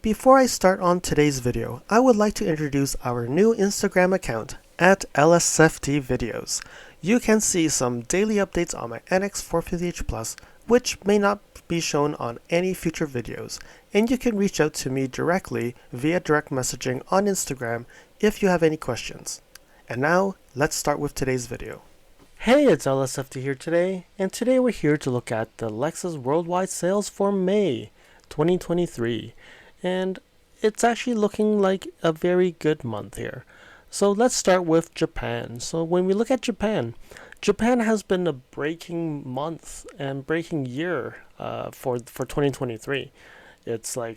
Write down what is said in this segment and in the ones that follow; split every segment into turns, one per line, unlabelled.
Before I start on today's video, I would like to introduce our new Instagram account at LSFD Videos. You can see some daily updates on my NX 450H Plus, which may not be shown on any future videos, and you can reach out to me directly via direct messaging on Instagram if you have any questions. And now, let's start with today's video. Hey, it's LSFD here today, and today we're here to look at the Lexus worldwide sales for May 2023. And it's actually looking like a very good month here. So let's start with Japan. So when we look at Japan, Japan has been a breaking month and breaking year for 2023. It's a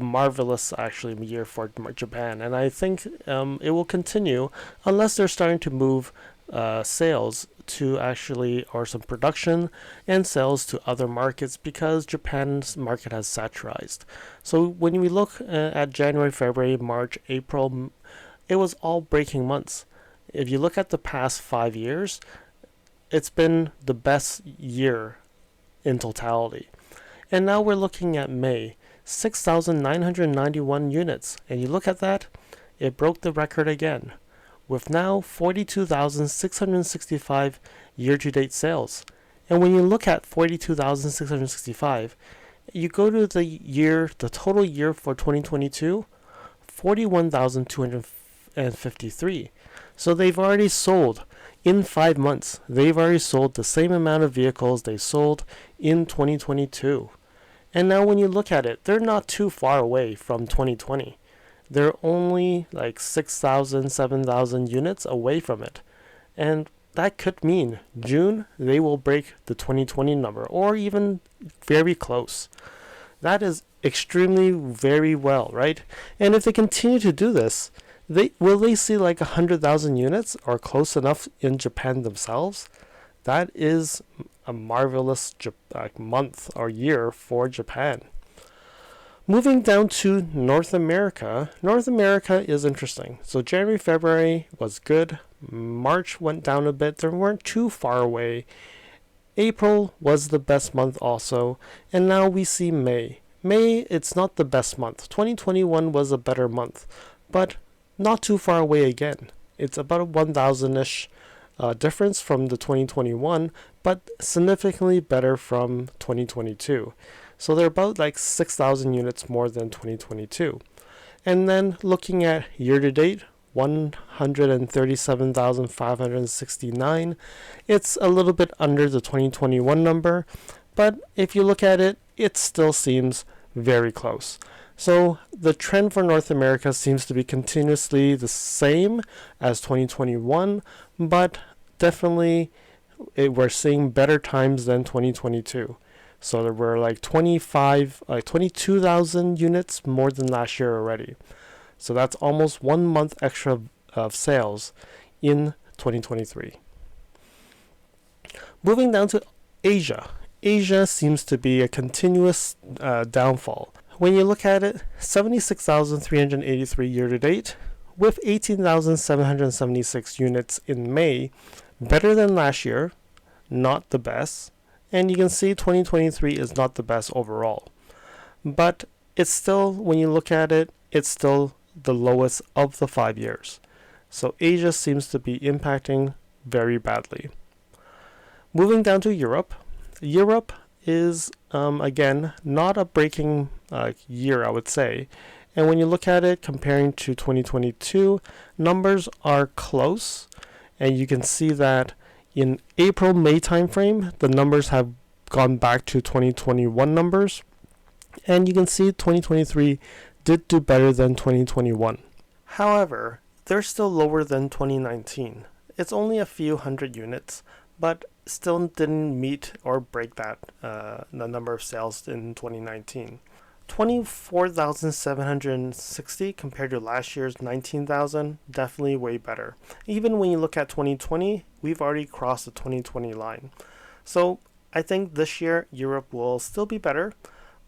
marvelous actually year for Japan, and I think it will continue unless they're starting to move sales to or some production and sales to other markets, because Japan's market has saturized. So when we look at January, February, March, April, it was all breaking months. If you look at the past 5 years, it's been the best year in totality. And now we're looking at May, 6,991 units. And you look at that, it broke the record again, with now 42,665 year-to-date sales. And when you look at 42,665, you go to the total year for 2022, 41,253. So they've already sold, in 5 months, they've already sold the same amount of vehicles they sold in 2022. And now when you look at it, they're not too far away from 2020. They're only like 6,000, 7,000 units away from it. And that could mean June, they will break the 2020 number, or even very close. That is extremely very well, right? And if they continue to do this, will they see like 100,000 units or close enough in Japan themselves? That is a marvelous month or year for Japan. Moving down to North America, North America is interesting. So January, February was good. March went down a bit. They weren't too far away. April was the best month also. And now we see May. May, it's not the best month. 2021 was a better month, but not too far away again. It's about a 1,000-ish difference from the 2021, but significantly better from 2022. So they're about like 6,000 units more than 2022. And then looking at year-to-date, 137,569. It's a little bit under the 2021 number, but if you look at it, it still seems very close. So the trend for North America seems to be continuously the same as 2021, but definitely we're seeing better times than 2022. So there were like 22,000 units more than last year already. So that's almost 1 month extra of sales in 2023. Moving down to Asia. Asia seems to be a continuous downfall. When you look at it, 76,383 year to date, with 18,776 units in May, better than last year, not the best. And you can see 2023 is not the best overall. But it's still, when you look at it, it's still the lowest of the 5 years. So Asia seems to be impacting very badly. Moving down to Europe. Europe is, again, not a breaking year, I would say. And when you look at it, comparing to 2022, numbers are close. And you can see that in April-May timeframe, the numbers have gone back to 2021 numbers. And you can see 2023 did do better than 2021. However, they're still lower than 2019. It's only a few hundred units, but still didn't meet or break that the number of sales in 2019. 24,760 compared to last year's 19,000, definitely way better. Even when you look at 2020, we've already crossed the 2020 line. So I think this year Europe will still be better,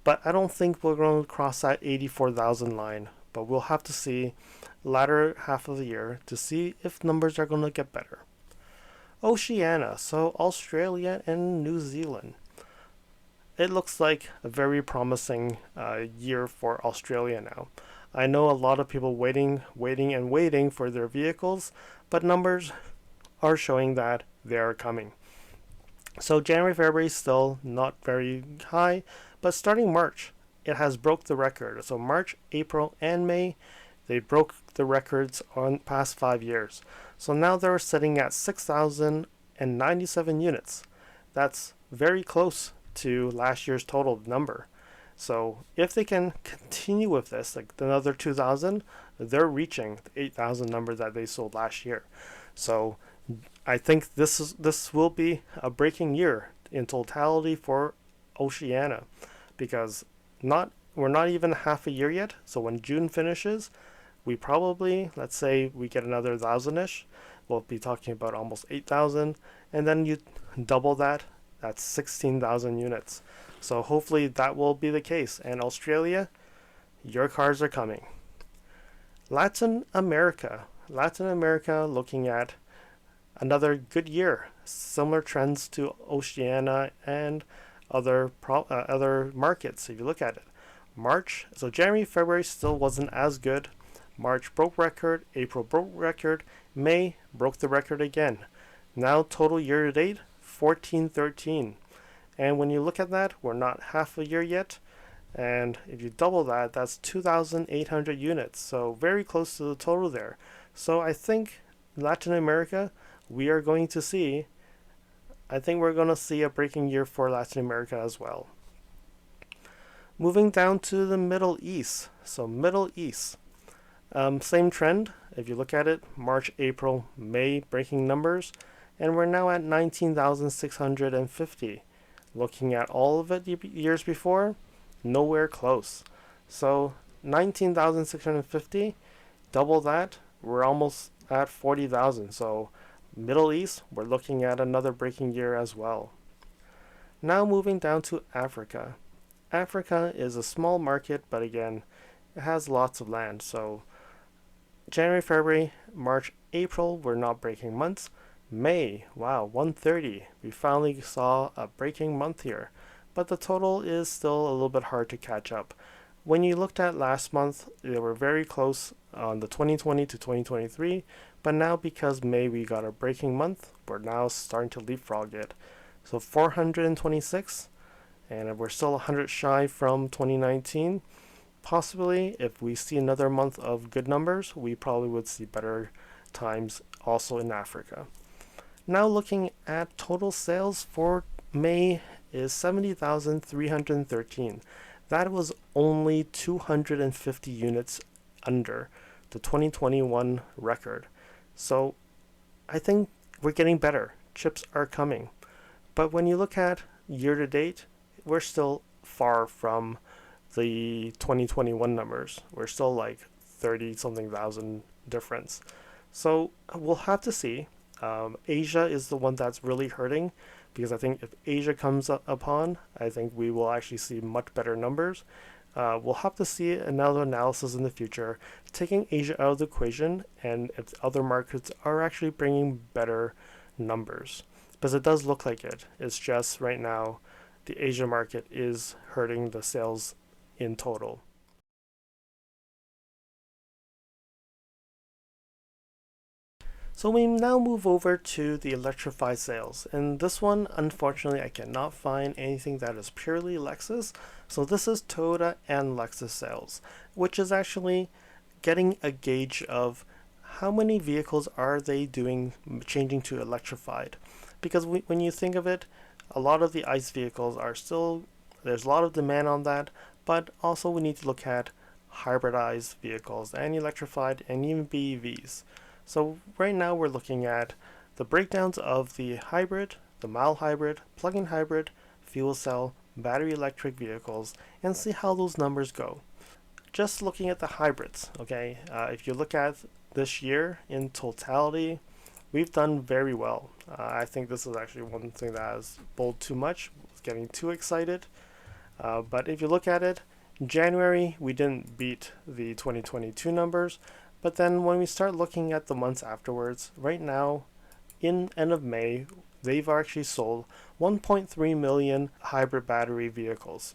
but I don't think we're going to cross that 84,000 line. But we'll have to see latter half of the year to see if numbers are going to get better. Oceania, so Australia and New Zealand. it looks like a very promising year for Australia now. I know a lot of people waiting for their vehicles, but numbers are showing that they are coming. So January, February still not very high, but starting March, it has broke the record. So March, April, and May, they broke the records on past 5 years. So now they're sitting at 6,097 units. That's very close to last year's total number. So if they can continue with this, like another 2,000, they're reaching the 8,000 number that they sold last year. So I think this will be a breaking year in totality for Oceania, because we're not even half a year yet. So when June finishes, we probably, let's say we get another 1,000-ish, we'll be talking about almost 8,000, and then you double that, that's 16,000 units. So hopefully that will be the case. And Australia, your cars are coming. Latin America looking at another good year. Similar trends to Oceania and other markets. If you look at it, so January, February still wasn't as good. March broke record, April broke record, May broke the record again. Now total year to date, 1413. And when you look at that, we're not half a year yet. And if you double that, that's 2,800 units. So very close to the total there. So I think Latin America, we're going to see a breaking year for Latin America as well. Moving down to the Middle East. So Middle East, same trend. If you look at it, March, April, May breaking numbers, and we're now at 19,650. Looking at all of it years before, nowhere close. So 19,650, double that, we're almost at 40,000. So Middle East, we're looking at another breaking year as well. Now moving down to Africa. Africa is a small market, but again, it has lots of land. So January, February, March, April, we're not breaking months. May, wow, 130. We finally saw a breaking month here, but the total is still a little bit hard to catch up. When you looked at last month, they were very close on the 2020 to 2023, but now because May we got a breaking month, we're now starting to leapfrog it. So 426, and we're still 100 shy from 2019. Possibly, if we see another month of good numbers, we probably would see better times also in Africa. Now looking at total sales for May is 70,313. That was only 250 units under the 2021 record. So I think we're getting better. Chips are coming. But when you look at year to date, we're still far from the 2021 numbers. We're still like 30 something thousand difference. So we'll have to see. Asia is the one that's really hurting, because I think if Asia comes upon, I think we will actually see much better numbers. We'll have to see another analysis in the future, taking Asia out of the equation, and if other markets are actually bringing better numbers. Because it does look like it. It's just right now, the Asia market is hurting the sales in total. So we now move over to the Electrified sales, and this one, unfortunately, I cannot find anything that is purely Lexus. So this is Toyota and Lexus sales, which is actually getting a gauge of how many vehicles are they doing changing to electrified. Because when you think of it, a lot of the ICE vehicles are still, there's a lot of demand on that, but also we need to look at hybridized vehicles and electrified and even BEVs. So right now we're looking at the breakdowns of the hybrid, the mild hybrid, plug-in hybrid, fuel cell, battery electric vehicles, and see how those numbers go. Just looking at the hybrids, okay, if you look at this year in totality, we've done very well. I think this is actually one thing that has bowled too much, getting too excited. But if you look at it, January we didn't beat the 2022 numbers. But then when we start looking at the months afterwards, right now, in end of May, they've actually sold 1.3 million hybrid battery vehicles.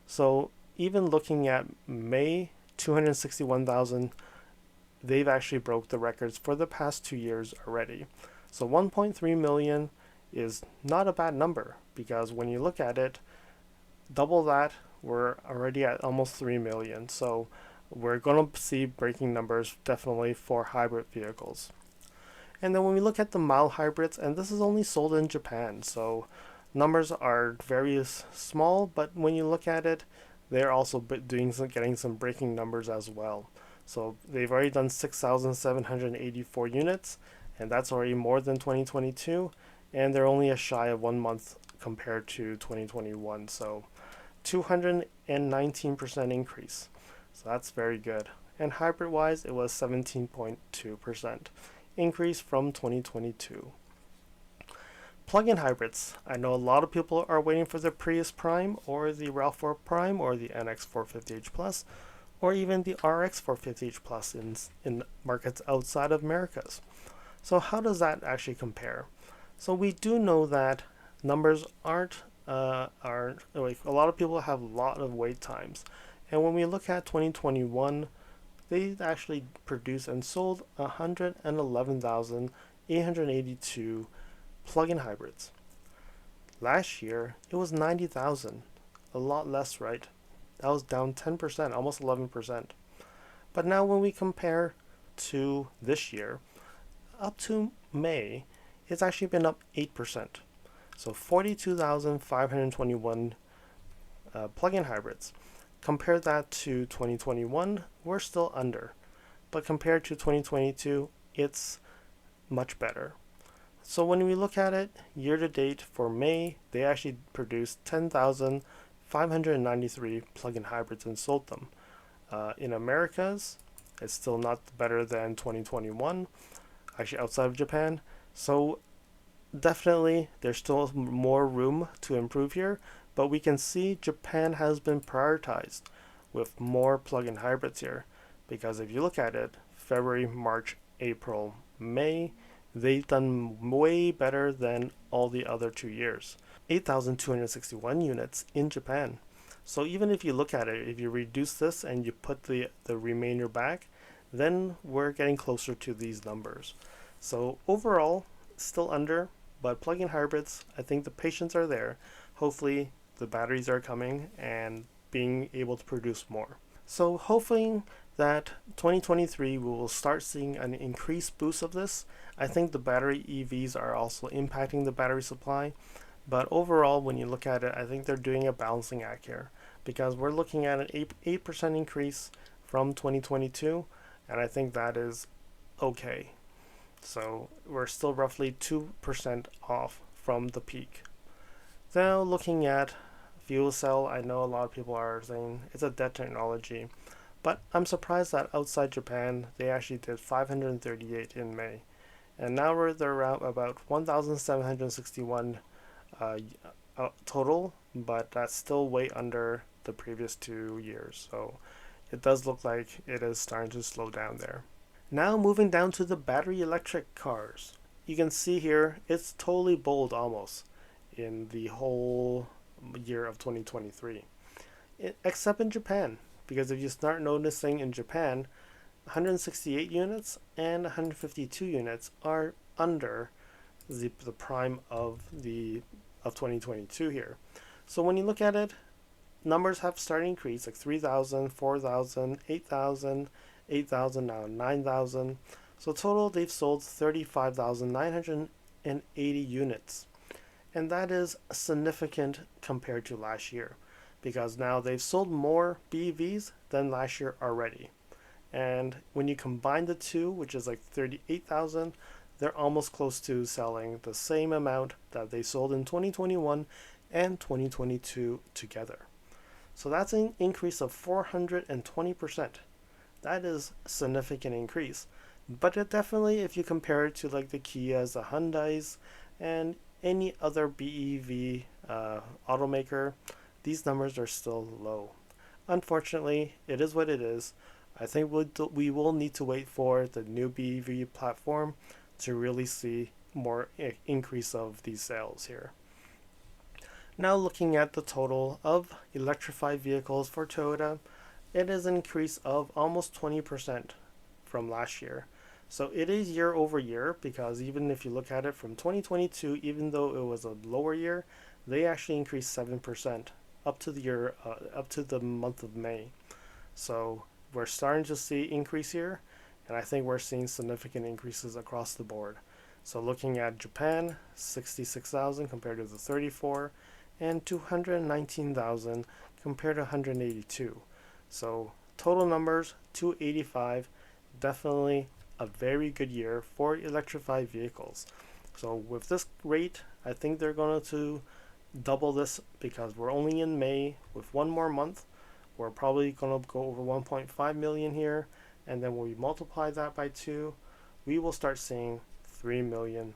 So even looking at May, 261,000, they've actually broke the records for the past 2 years already. So 1.3 million is not a bad number, because when you look at it, double that, we're already at almost 3 million. So we're going to see breaking numbers definitely for hybrid vehicles. And then when we look at the mild hybrids, and this is only sold in Japan, so numbers are very small, but when you look at it, they're also getting some breaking numbers as well. So they've already done 6,784 units, and that's already more than 2022, and they're only a shy of 1 month compared to 2021. So 219% increase. So that's very good. And hybrid wise, it was 17.2% increase from 2022. Plug-in hybrids. I know a lot of people are waiting for the Prius Prime or the RAV4 Prime or the NX 450h Plus or even the RX 450h Plus in markets outside of Americas. So how does that actually compare? So we do know that numbers aren't like, a lot of people have a lot of wait times. And when we look at 2021, they actually produced and sold 111,882 plug-in hybrids. Last year, it was 90,000, a lot less, right? That was down 10%, almost 11%. But now when we compare to this year, up to May, it's actually been up 8%. So 42,521 plug-in hybrids. Compare that to 2021, we're still under. But compared to 2022, it's much better. So when we look at it, year to date for May, they actually produced 10,593 plug-in hybrids and sold them. In Americas, it's still not better than 2021, actually outside of Japan. So definitely there's still more room to improve here, but we can see Japan has been prioritized with more plug-in hybrids here, because if you look at it, February, March, April, May, they've done way better than all the other 2 years. 8,261 units in Japan. So even if you look at it, if you reduce this and you put the remainder back, then we're getting closer to these numbers. So overall, still under, but plug-in hybrids, I think the patients are there. Hopefully the batteries are coming and being able to produce more. So hoping that 2023 we will start seeing an increased boost of this. I think the battery EVs are also impacting the battery supply, but overall when you look at it, I think they're doing a balancing act here, because we're looking at an 8% increase from 2022, and I think that is okay. So we're still roughly 2% off from the peak. Now looking at fuel cell, I know a lot of people are saying it's a dead technology, but I'm surprised that outside Japan they actually did 538 in May, and now they're around about 1,761 total, but that's still way under the previous 2 years. So it does look like it is starting to slow down there. Now moving down to the battery electric cars. You can see here it's totally bold almost in the whole year of 2023, except in Japan, because if you start noticing in Japan, 168 units and 152 units are under the prime of 2022 here. So when you look at it, numbers have started to increase, like 3,000, 4,000, 8,000, 8,000, now 9,000. So total they've sold 35,980 units. And that is significant compared to last year, because now they've sold more BEVs than last year already. And when you combine the two, which is like 38,000, they're almost close to selling the same amount that they sold in 2021 and 2022 together. So that's an increase of 420%. That is a significant increase. But it definitely, if you compare it to like the Kias, the Hyundais, and any other BEV automaker, these numbers are still low. Unfortunately, it is what it is. I think we will need to wait for the new BEV platform to really see more increase of these sales here. Now looking at the total of electrified vehicles for Toyota, it is an increase of almost 20% from last year. So it is year over year, because even if you look at it from 2022, even though it was a lower year, they actually increased 7% up to the month of May. So we're starting to see increase here, and I think we're seeing significant increases across the board. So looking at Japan, 66,000 compared to the 34, and 219,000 compared to 182. So total numbers 285, definitely a very good year for electrified vehicles. So with this rate, I think they're going to double this, because we're only in May. With one more month, we're probably going to go over 1.5 million here, and then when we multiply that by 2, we will start seeing 3 million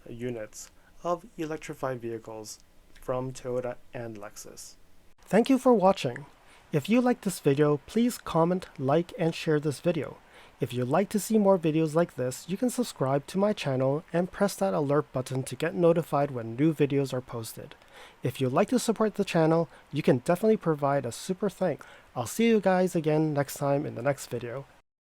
units of electrified vehicles from Toyota and Lexus. Thank you for watching. If you liked this video, please comment, like, and share this video. If you'd like to see more videos like this, you can subscribe to my channel and press that alert button to get notified when new videos are posted. If you'd like to support the channel, you can definitely provide a super thanks. I'll see you guys again next time in the next video.